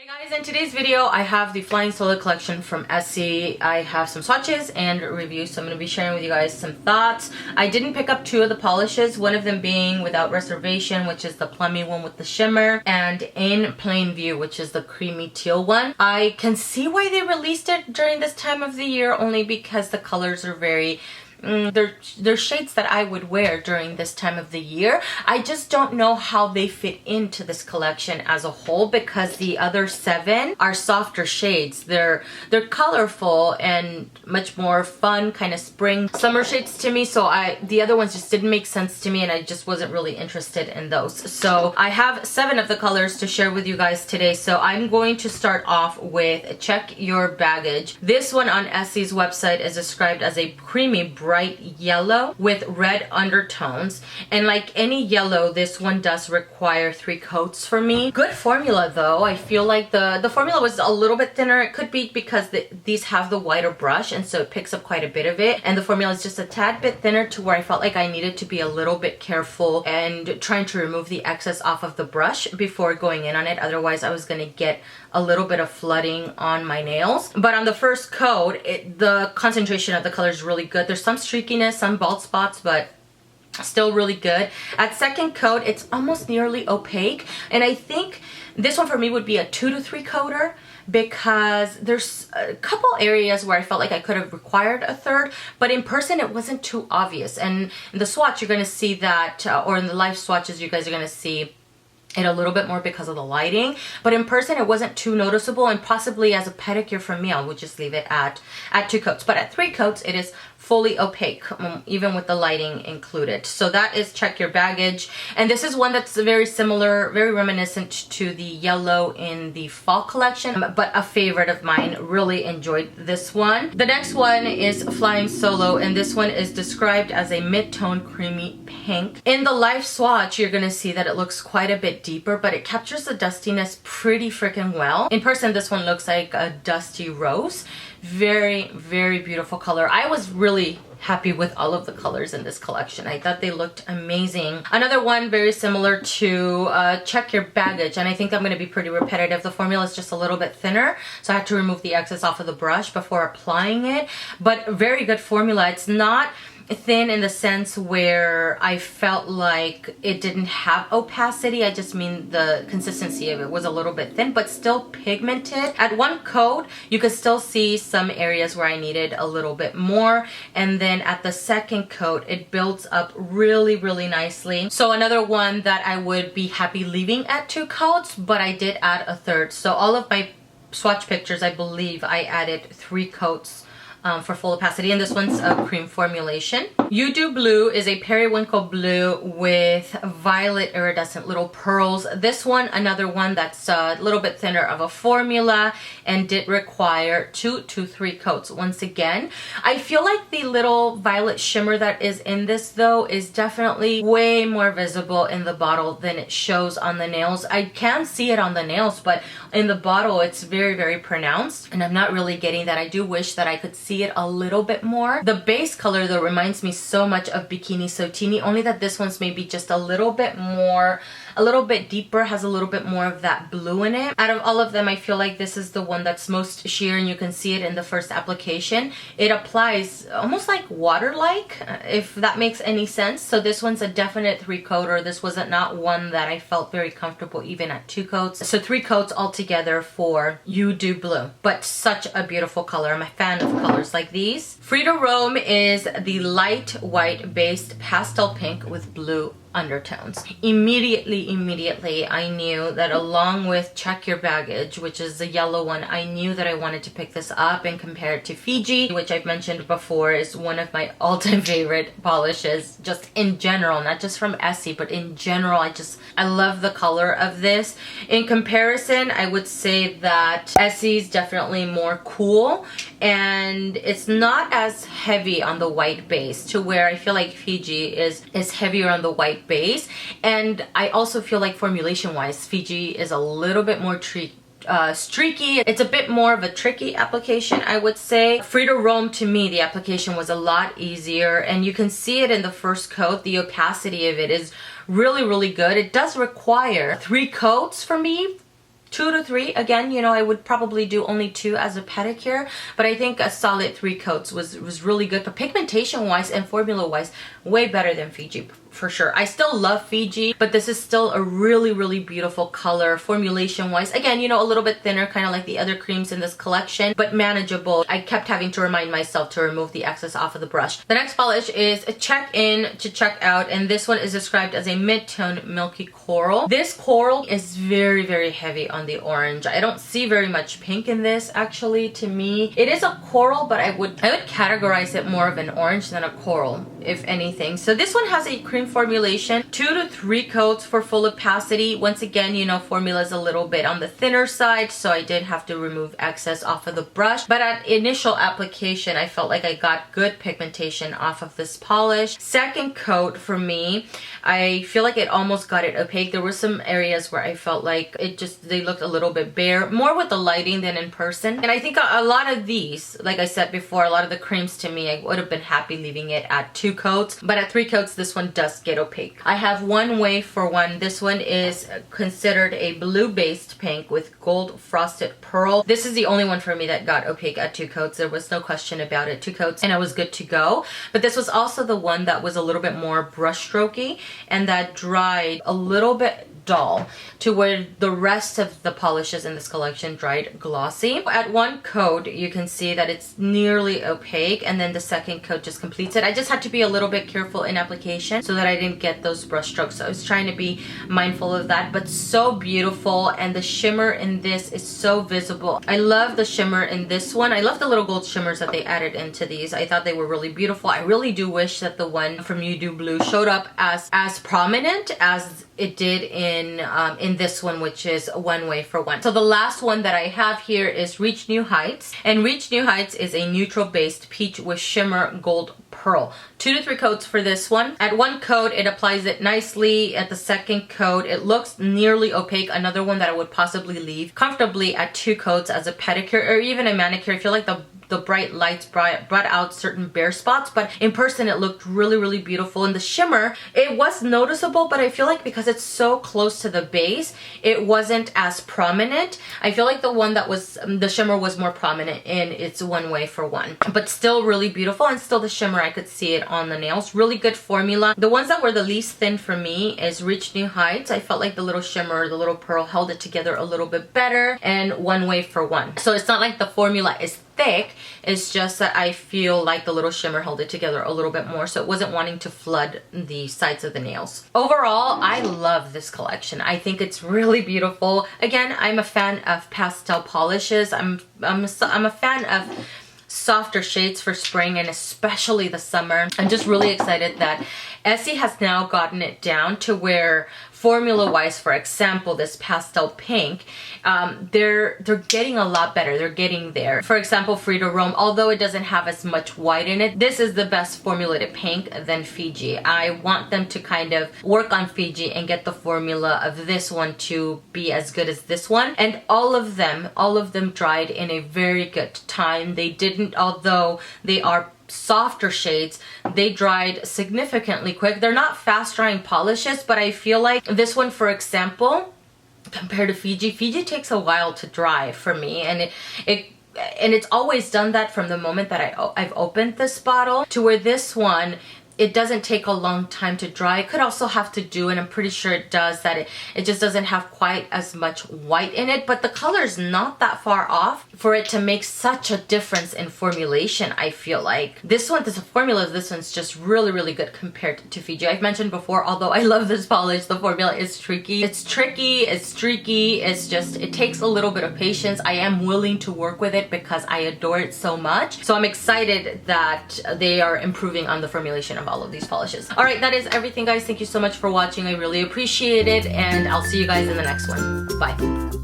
Hey guys, in today's video I have the Flying Solo collection from Essie. I have some swatches and reviews, so I'm going to be sharing with you guys some thoughts. I didn't pick up two of the polishes, one of them being Without Reservation, which is the plummy one with the shimmer, and In Plain View, which is the creamy teal one. I can see why they released it during this time of the year, only because the colors are very they're shades that I would wear during this time of the year. I just don't know how they fit into this collection as a whole, because the other 7 are softer shades. They're colorful and much more fun, kind of spring summer shades to me, so the other ones just didn't make sense to me and I just wasn't really interested in those. So I have 7 of the colors to share with you guys today. So I'm going to start off with Check Your Baggage. This one on Essie's website is described as a creamy bright yellow with red undertones, and like any yellow, this one does require 3 coats for me. Good formula though. I feel like the formula was a little bit thinner. It could be because these have the wider brush, and so it picks up quite a bit of it, and the formula is just a tad bit thinner to where I felt like I needed to be a little bit careful and trying to remove the excess off of the brush before going in on it. Otherwise I was gonna get a little bit of flooding on my nails. But on the first coat, the concentration of the color is really good. There's some streakiness, some bald spots, but still really good. At second coat, it's almost nearly opaque, and I think this one for me would be a 2 to 3 coater, because there's a couple areas where I felt like I could have required a third, but in person it wasn't too obvious. And in the swatch you're going to see that, or in the live swatches you guys are going to see it a little bit more because of the lighting, but in person it wasn't too noticeable, and possibly as a pedicure for me I would just leave it at 2 coats, but at 3 coats it is fully opaque, even with the lighting included. So that is Check Your Baggage, and this is one that's very similar, very reminiscent to the yellow in the fall collection, but a favorite of mine. Really enjoyed this one. The next one is Flying Solo, and this one is described as a mid-tone creamy pink. In the live swatch you're gonna see that it looks quite a bit deeper, but it captures the dustiness pretty freaking well. In person this one looks like a dusty rose. Very, very beautiful color. I was really happy with all of the colors in this collection. I thought they looked amazing. Another one very similar to Check Your Baggage, and I think I'm going to be pretty repetitive. The formula is just a little bit thinner, so I had to remove the excess off of the brush before applying it, but very good formula. It's not thin in the sense where I felt like it didn't have opacity. I just mean the consistency of it was a little bit thin, but still pigmented. At 1 coat you could still see some areas where I needed a little bit more, and then at the second coat it builds up really, really nicely. So another one that I would be happy leaving at 2 coats, but I did add a third. So all of my swatch pictures, I believe I added 3 coats for full opacity, and this one's a cream formulation. You Do Blue is a periwinkle blue with violet iridescent little pearls. This one, another one that's a little bit thinner of a formula and did require 2 to 3 coats. Once again, I feel like the little violet shimmer that is in this though is definitely way more visible in the bottle than it shows on the nails. I can see it on the nails, but in the bottle it's very, very pronounced, and I'm not really getting that. I do wish that I could see it a little bit more. The base color though reminds me so much of Bikini Sotini, only that this one's maybe just a little bit more, a little bit deeper, has a little bit more of that blue in it. Out of all of them, I feel like this is the one that's most sheer, and you can see it in the first application. It applies almost like water-like, if that makes any sense. So this one's a definite 3 coater. This wasn't not one that I felt very comfortable even at 2 coats. So 3 coats altogether for You Do Blue, but such a beautiful color. I'm a fan of colors like these. Free to Roam is the light white based pastel pink with blue undertones. Immediately I knew that along with Check Your Baggage, which is the yellow one, I knew that I wanted to pick this up and compare it to Fiji, which I've mentioned before is one of my all-time favorite polishes, just in general, not just from Essie, but in general. I love the color of this. In comparison, I would say that Essie's definitely more cool, and it's not as heavy on the white base, to where I feel like Fiji is heavier on the white base. And I also feel like formulation wise Fiji is a little bit more streaky. It's a bit more of a tricky application, I would say. Free to Roam, to me, the application was a lot easier, and you can see it in the first coat. The opacity of it is really, really good. It does require 3 coats for me 2 to 3. Again, you know, I would probably do only 2 as a pedicure, but I think a solid 3 coats was really good. But pigmentation wise and formula wise, way better than Fiji for sure. I still love Fiji, but this is still a really beautiful color formulation wise. Again, you know, a little bit thinner, kind of like the other creams in this collection, but manageable. I kept having to remind myself to remove the excess off of the brush. The next polish is a check in to check out, and this one is described as a mid-tone milky coral. This coral is very heavy on the orange. I don't see very much pink in this actually. To me, it is a coral, but I would categorize it more of an orange than a coral, if anything. So this one has a cream formulation, 2 to 3 coats for full opacity. Once again, you know, formula is a little bit on the thinner side, so I did have to remove excess off of the brush. But at initial application, I felt like I got good pigmentation off of this polish. Second coat for me, I feel like it almost got it opaque. There were some areas where I felt like they looked a little bit bare, more with the lighting than in person. And I think a lot of these, like I said before, a lot of the creams to me, I would have been happy leaving it at 2 coats, but at 3 coats, this one does get opaque. I have one way for one. This one is considered a blue-based pink with gold frosted pearl. This is the only one for me that got opaque at 2 coats. There was no question about it. 2 coats and I was good to go. But this was also the one that was a little bit more brush strokey and that dried a little bit dull, to where the rest of the polishes in this collection dried glossy. At 1 coat, you can see that it's nearly opaque, and then the second coat just completes it. I just had to be a little bit careful in application so that I didn't get those brush strokes. So I was trying to be mindful of that, but so beautiful, and the shimmer in this is so visible. I love the shimmer in this one. I love the little gold shimmers that they added into these. I thought they were really beautiful. I really do wish that the one from Nude Blue showed up as prominent as it did in this one, which is one way for one. So the last one that I have here is Reach New Heights, and Reach New Heights is a neutral based peach with shimmer gold pearl. 2 to 3 coats for this one. At 1 coat, it applies it nicely. At the second coat, it looks nearly opaque. Another one that I would possibly leave comfortably at 2 coats as a pedicure or even a manicure. I feel like the bright lights brought out certain bare spots, but in person it looked really beautiful. And the shimmer, it was noticeable, but I feel like because it's so close to the base, it wasn't as prominent. I feel like the one that was the shimmer was more prominent in its one way for one, but still really beautiful, and still the shimmer, I could see it on the nails. Really good formula. The ones that were the least thin for me is Reach New Heights. I felt like the little shimmer, the little pearl held it together a little bit better, and one way for one. So it's not like the formula is thick, it's just that I feel like the little shimmer held it together a little bit more, so it wasn't wanting to flood the sides of the nails. Overall, I love this collection. I think it's really beautiful. Again, I'm a fan of pastel polishes. I'm a fan of softer shades for spring and especially the summer. I'm just really excited that Essie has now gotten it down to where formula wise, for example, this pastel pink, they're getting a lot better. They're getting there. For example, Free to Roam, although it doesn't have as much white in it, this is the best formulated pink than Fiji. I want them to kind of work on Fiji and get the formula of this one to be as good as this one. And all of them dried in a very good time. They didn't, although they are softer shades, they dried significantly quick. They're not fast drying polishes, but I feel like this one, for example, compared to Fiji takes a while to dry for me, and it's always done that from the moment that I've opened this bottle, to where this one, it doesn't take a long time to dry. It could also have to do, and I'm pretty sure it does, that it just doesn't have quite as much white in it, but the color is not that far off for it to make such a difference in formulation. I feel like this one, the formula of this one's just really good compared to Fiji. I've mentioned before, although I love this polish, the formula is tricky. It's tricky, it's streaky, it's just, it takes a little bit of patience. I am willing to work with it because I adore it so much. So I'm excited that they are improving on the formulation of all of these polishes. All right, that is everything, guys. Thank you so much for watching. I really appreciate it, and I'll see you guys in the next one. Bye.